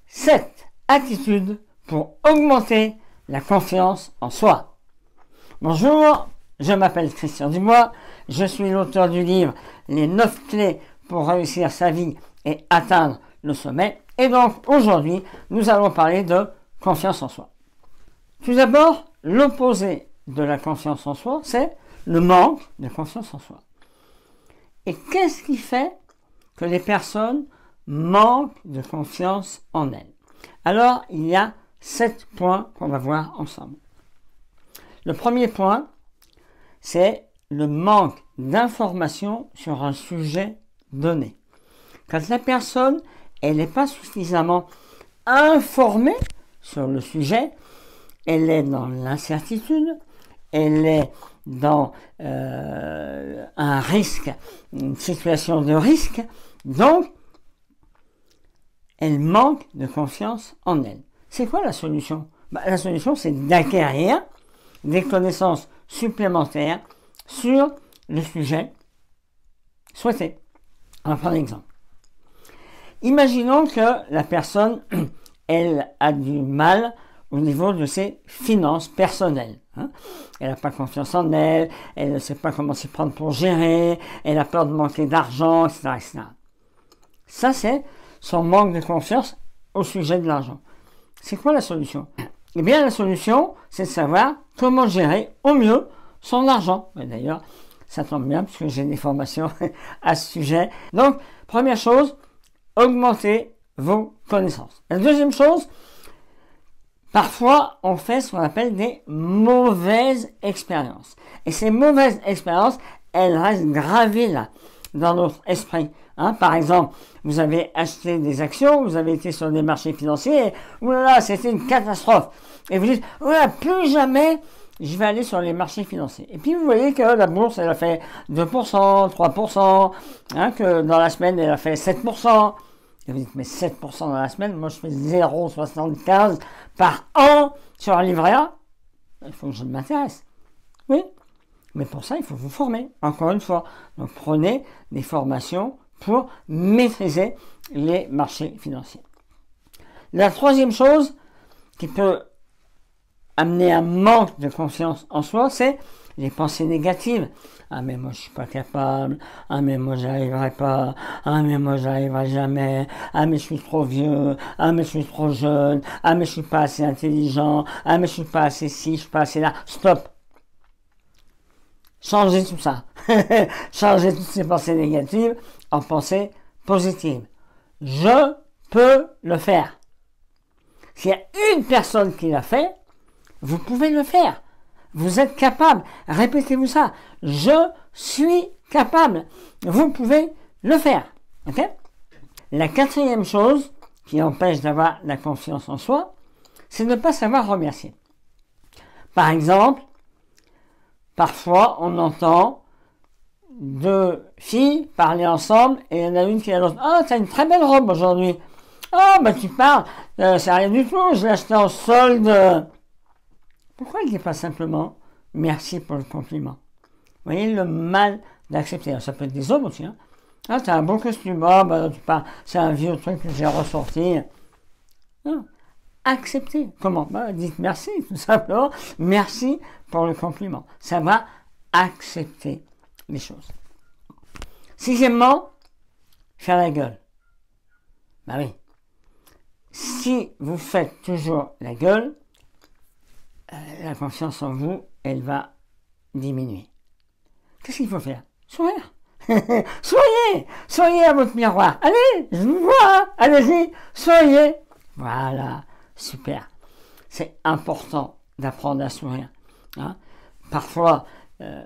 7 attitudes pour augmenter la confiance en soi. Bonjour, je m'appelle Christian Dubois, je suis l'auteur du livre Les 9 clés pour réussir sa vie et atteindre le sommet. Et donc aujourd'hui, nous allons parler de confiance en soi. Tout d'abord, l'opposé de la confiance en soi, c'est le manque de confiance en soi. Et qu'est-ce qui fait que les personnes manquent de confiance en elles? Alors, il y a 7 points qu'on va voir ensemble. Le premier point, c'est le manque d'informations sur un sujet donné. Quand la personne, elle n'est pas suffisamment informée sur le sujet, elle est dans l'incertitude, elle est dans un risque, une situation de risque, donc elle manque de confiance en elle. C'est quoi la solution? La solution, c'est d'acquérir des connaissances supplémentaires sur le sujet souhaité. On va prendre un exemple. Imaginons que la personne, elle a du mal au niveau de ses finances personnelles. Elle n'a pas confiance en elle, elle ne sait pas comment s'y prendre pour gérer, elle a peur de manquer d'argent, etc., etc. Ça, c'est son manque de confiance au sujet de l'argent. C'est quoi la solution? Eh bien, la solution, c'est de savoir comment gérer au mieux son argent. D'ailleurs, ça tombe bien parce que j'ai des formations à ce sujet. Donc, première chose, augmentez vos connaissances. La deuxième chose, parfois, on fait ce qu'on appelle des mauvaises expériences. Et ces mauvaises expériences, elles restent gravées là, dans notre esprit. Par exemple, vous avez acheté des actions, vous avez été sur des marchés financiers, et oulala, c'était une catastrophe. Et vous dites, oulala, plus jamais je vais aller sur les marchés financiers. Et puis vous voyez que la bourse, elle a fait 2%, 3%, que dans la semaine, elle a fait 7%. Et vous dites, mais 7% dans la semaine, moi je fais 0,75 par an sur un livret A. Il faut que je m'intéresse. Oui, mais pour ça, il faut vous former, encore une fois. Donc prenez des formations pour maîtriser les marchés financiers. La troisième chose qui peut amener un manque de confiance en soi, c'est les pensées négatives. Ah mais moi je suis pas capable, ah mais moi j'arriverai pas, ah mais moi j'arriverai jamais, ah mais je suis trop vieux, ah mais je suis trop jeune, ah mais je suis pas assez intelligent, ah mais je suis pas assez ci, je suis pas assez là. Stop. Changez tout ça. Changez toutes ces pensées négatives en pensées positives. Je peux le faire. S'il y a une personne qui l'a fait, vous pouvez le faire. Vous êtes capable. Répétez-vous ça. Je suis capable. Vous pouvez le faire. Okay? La quatrième chose qui empêche d'avoir la confiance en soi, c'est de ne pas savoir remercier. Par exemple, parfois on entend deux filles parler ensemble et il y en a une qui a l'autre. Ah, t'as une très belle robe aujourd'hui. Ah, bah tu parles, c'est rien du tout, je l'ai acheté en solde. Pourquoi il ne dit pas simplement merci pour le compliment? Vous voyez le mal d'accepter. Ça peut être des hommes aussi. Ah, t'as un beau costume. Ah, bah tu parles, c'est un vieux truc que j'ai ressorti. Non. Acceptez. Comment? Bah, dites merci, tout simplement. Merci pour le compliment. Ça va accepter les choses. Sixièmement, faire la gueule. Bah oui. Si vous faites toujours la gueule, la confiance en vous, elle va diminuer. Qu'est-ce qu'il faut faire? Sourire. Soyez à votre miroir. Allez, je vous vois. Allez-y, soyez. Voilà, super. C'est important d'apprendre à sourire. Parfois,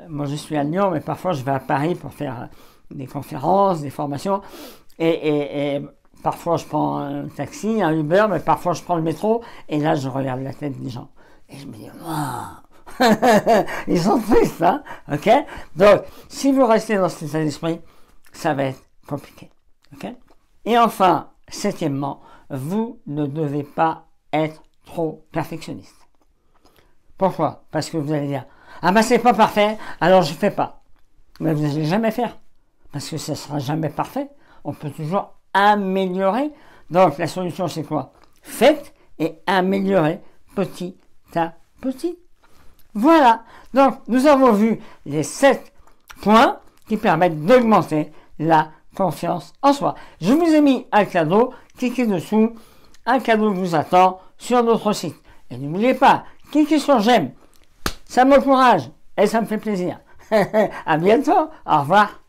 moi je suis à Lyon, mais parfois je vais à Paris pour faire des conférences, des formations. Et parfois je prends un taxi, un Uber, mais parfois je prends le métro. Et là, je regarde la tête des gens. Et je me dis, waouh, ils sont tristes, ok? Donc, si vous restez dans cet état d'esprit, ça va être compliqué, ok? Et enfin, septièmement, vous ne devez pas être trop perfectionniste. Pourquoi? Parce que vous allez dire, ah ben c'est pas parfait, alors je fais pas. Mais vous n'allez jamais faire, parce que ce sera jamais parfait. On peut toujours améliorer. Donc, la solution, c'est quoi? faites et améliorez petit à petit. Voilà, donc nous avons vu les 7 points qui permettent d'augmenter la confiance en soi. Je vous ai mis un cadeau, cliquez dessous, un cadeau vous attend sur notre site. Et n'oubliez pas, cliquez sur j'aime, ça m'encourage et ça me fait plaisir. À bientôt, au revoir.